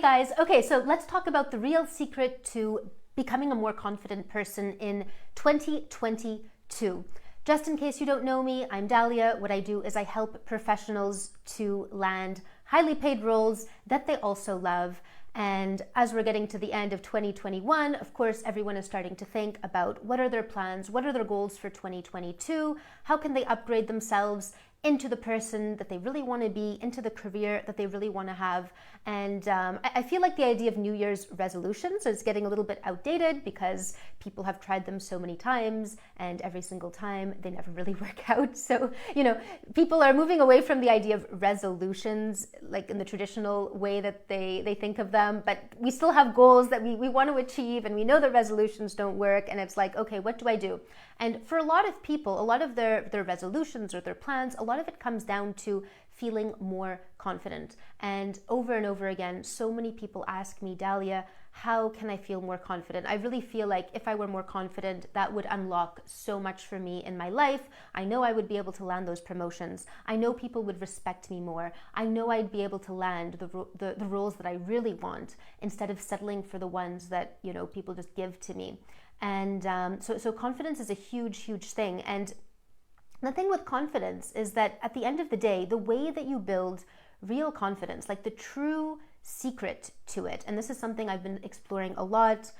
guys, okay, so let's talk about the real secret to becoming a more confident person in 2022. Just in case you don't know me, I'm Dahlia. What I do is I help professionals to land highly paid roles that they also love. And as we're getting to the end of 2021, of course, everyone is starting to think about what are their plans, what are their goals for 2022, how can they upgrade themselves into the person that they really want to be, into the career that they really want to have. And I feel like the idea of New Year's resolutions is getting a little bit outdated because people have tried them so many times and every single time they never really work out. So, people are moving away from the idea of resolutions, like in the traditional way that they think of them, but we still have goals that we want to achieve, and we know that resolutions don't work, and it's like, okay, what do I do? And for a lot of people, a lot of their resolutions or their plans, a lot of it comes down to feeling more confident. And over again, so many people ask me, Dahlia, how can I feel more confident? I really feel like if I were more confident, that would unlock so much for me in my life. I know I would be able to land those promotions. I know people would respect me more. I know I'd be able to land the roles that I really want instead of settling for the ones that, people just give to me. And so confidence is a huge thing. And the thing with confidence is that at the end of the day, the way that you build real confidence, like the true secret to it, and this is something I've been exploring a lot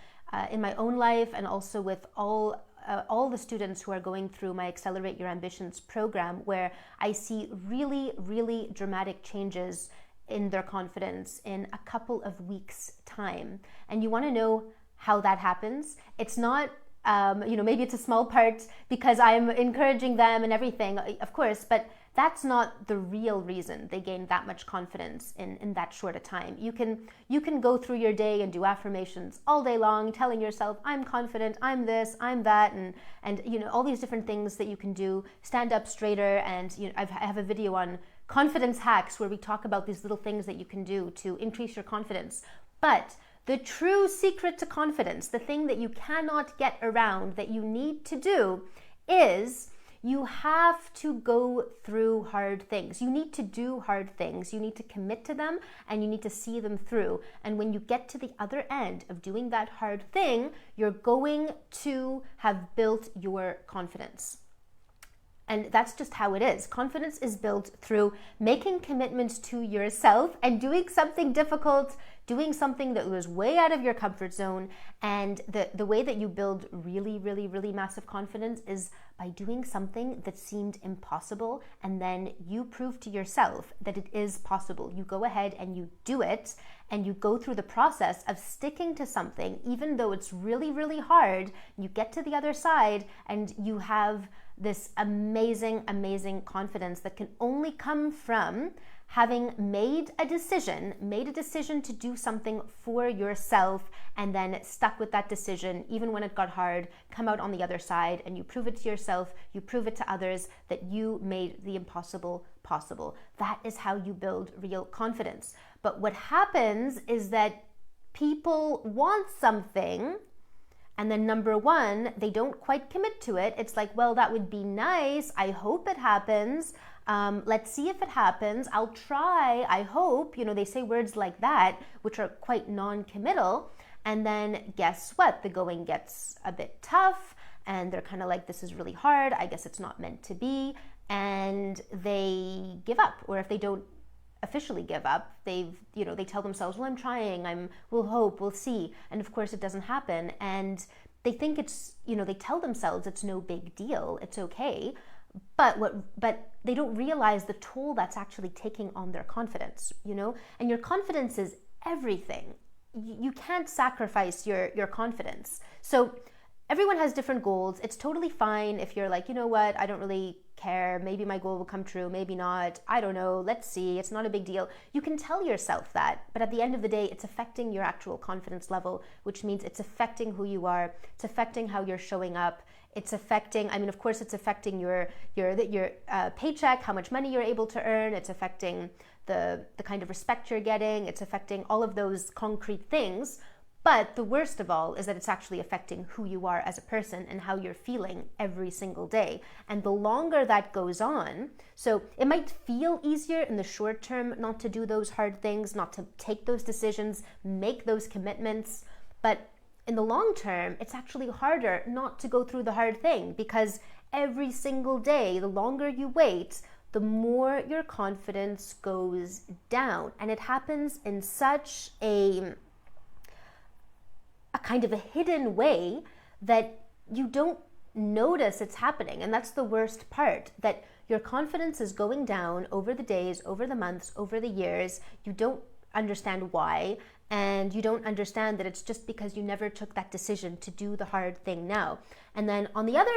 in my own life and also with all the students who are going through my Accelerate Your Ambitions program, where I see really dramatic changes in their confidence in a couple of weeks' time. And you want to know how that happens? It's not maybe it's a small part because I'm encouraging them and everything, of course, but that's not the real reason they gain that much confidence in that short a time. You can go through your day and do affirmations all day long, telling yourself, I'm confident, I'm this, I'm that, and all these different things that you can do. Stand up straighter, and I have a video on confidence hacks where we talk about these little things that you can do to increase your confidence. But the true secret to confidence, the thing that you cannot get around, that you need to do, is you have to go through hard things. You need to do hard things. You need to commit to them, and you need to see them through. And when you get to the other end of doing that hard thing, you're going to have built your confidence. And that's just how it is. Confidence is built through making commitments to yourself and doing something difficult, doing something that was way out of your comfort zone. And the way that you build really massive confidence is by doing something that seemed impossible, and then you prove to yourself that it is possible. You go ahead and you do it, and you go through the process of sticking to something, even though it's really hard. You get to the other side and you have this amazing confidence that can only come from having made a decision to do something for yourself, and then stuck with that decision even when it got hard, come out on the other side, and you prove it to yourself, you prove it to others that you made the impossible possible. That is how you build real confidence. But what happens is that people want something, and then number one, they don't quite commit to it. It's like, well, that would be nice. I hope it happens. Let's see if it happens. I'll try. I hope. They say words like that, which are quite non-committal. And then guess what? The going gets a bit tough, and they're kind of like, this is really hard. I guess it's not meant to be. And they give up. Or if they don't officially give up, they tell themselves, well, I'm trying, we'll hope, we'll see. And of course it doesn't happen. And they think it's, they tell themselves it's no big deal, it's okay. But they don't realize the toll that's actually taking on their confidence, and your confidence is everything. You can't sacrifice your confidence. So everyone has different goals. It's totally fine if you're like, you know what, I don't really care. Maybe my goal will come true, maybe not. I don't know. Let's see. It's not a big deal. You can tell yourself that, but at the end of the day, it's affecting your actual confidence level, which means it's affecting who you are. It's affecting how you're showing up. It's affecting, of course, it's affecting your paycheck, how much money you're able to earn. It's affecting the kind of respect you're getting. It's affecting all of those concrete things. But the worst of all is that it's actually affecting who you are as a person and how you're feeling every single day. And the longer that goes on, so it might feel easier in the short term not to do those hard things, not to take those decisions, make those commitments. But in the long term, it's actually harder not to go through the hard thing, because every single day, the longer you wait, the more your confidence goes down. And it happens in such a kind of a hidden way that you don't notice it's happening. And that's the worst part, that your confidence is going down over the days, over the months, over the years. You don't understand why, and you don't understand that it's just because you never took that decision to do the hard thing now. And then on the other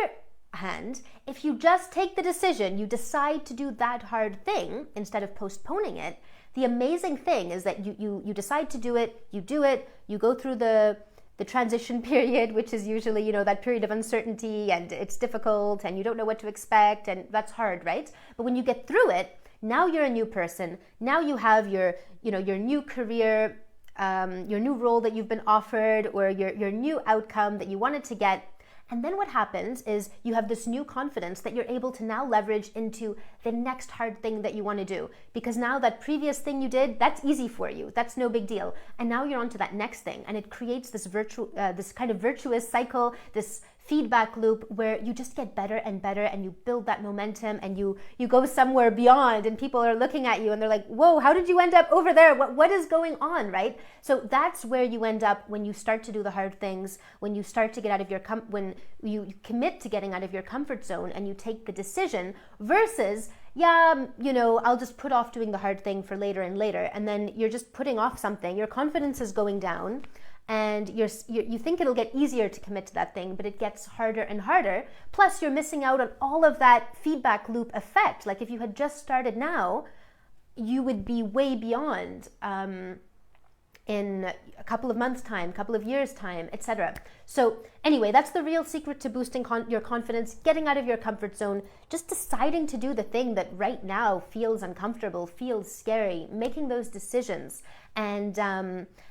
hand, if you just take the decision, you decide to do that hard thing instead of postponing it, the amazing thing is that you decide to do it, you go through the transition period, which is usually, you know, that period of uncertainty, and it's difficult and you don't know what to expect, and that's hard, right? But when you get through it, now you're a new person. Now you have your new career, your new role that you've been offered, or your new outcome that you wanted to get. And then what happens is you have this new confidence that you're able to now leverage into the next hard thing that you want to do. Because now that previous thing you did, that's easy for you. That's no big deal. And now you're on to that next thing. And it creates this this kind of virtuous cycle, this feedback loop where you just get better and better, and you build that momentum, and you go somewhere beyond, and people are looking at you and they're like, whoa, how did you end up over there? What is going on, right? So that's where you end up when you start to do the hard things, when you start to get out of your when you commit to getting out of your comfort zone and you take the decision, versus I'll just put off doing the hard thing for later and later, and then you're just putting off something. Your confidence is going down, and you think it'll get easier to commit to that thing, but it gets harder and harder. Plus, you're missing out on all of that feedback loop effect. Like if you had just started now, you would be way beyond in a couple of months' time, couple of years' time, etc. So anyway, that's the real secret to boosting your confidence, getting out of your comfort zone, just deciding to do the thing that right now feels uncomfortable, feels scary, making those decisions, and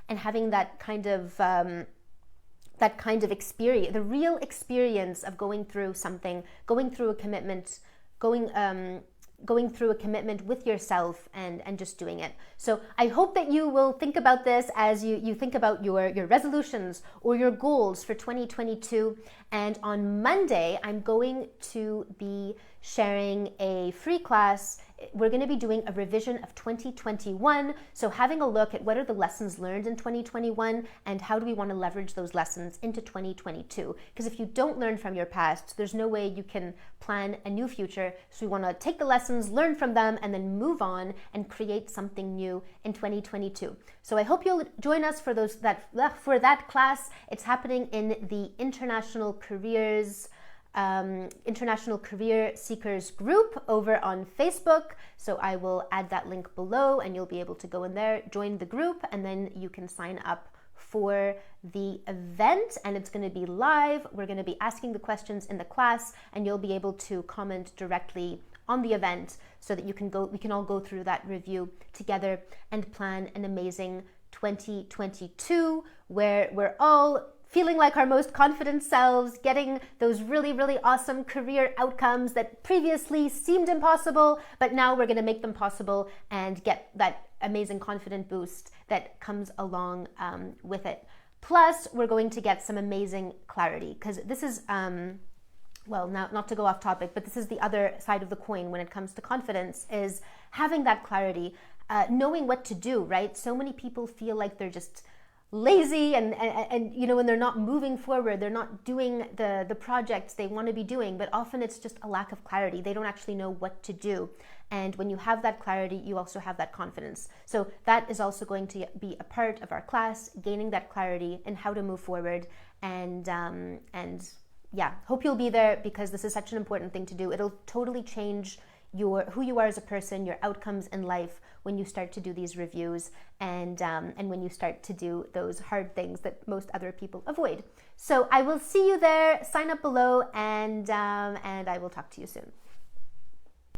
having that kind of experience, the real experience of going through something, going through a commitment, going through a commitment with yourself, and just doing it. So I hope that you will think about this as you think about your resolutions or your goals for 2022. And on Monday, I'm going to be sharing a free class. We're going to be doing a revision of 2021. So having a look at what are the lessons learned in 2021 and how do we want to leverage those lessons into 2022. Because if you don't learn from your past, there's no way you can plan a new future. So we want to take the lessons, learn from them, and then move on and create something new in 2022. So I hope you'll join us for that class. It's happening in the International Career Seekers group over on Facebook. So I will add that link below, and you'll be able to go in there, join the group, and then you can sign up for the event, and it's going to be live. We're going to be asking the questions in the class, and you'll be able to comment directly on the event so that we can all go through that review together and plan an amazing 2022 where we're all feeling like our most confident selves, getting those really, really awesome career outcomes that previously seemed impossible, but now we're going to make them possible and get that amazing confident boost that comes along with it. Plus, we're going to get some amazing clarity, because this is, well, now, not to go off topic, but this is the other side of the coin when it comes to confidence, is having that clarity, knowing what to do, right? So many people feel like they're just lazy and when they're not moving forward, they're not doing the projects they want to be doing, but often it's just a lack of clarity. They don't actually know what to do. And when you have that clarity, you also have that confidence. So that is also going to be a part of our class, gaining that clarity and how to move forward. And hope you'll be there, because this is such an important thing to do. It'll totally change who you are as a person, your outcomes in life, when you start to do these reviews and when you start to do those hard things that most other people avoid. So I will see you there. Sign up below, and I will talk to you soon.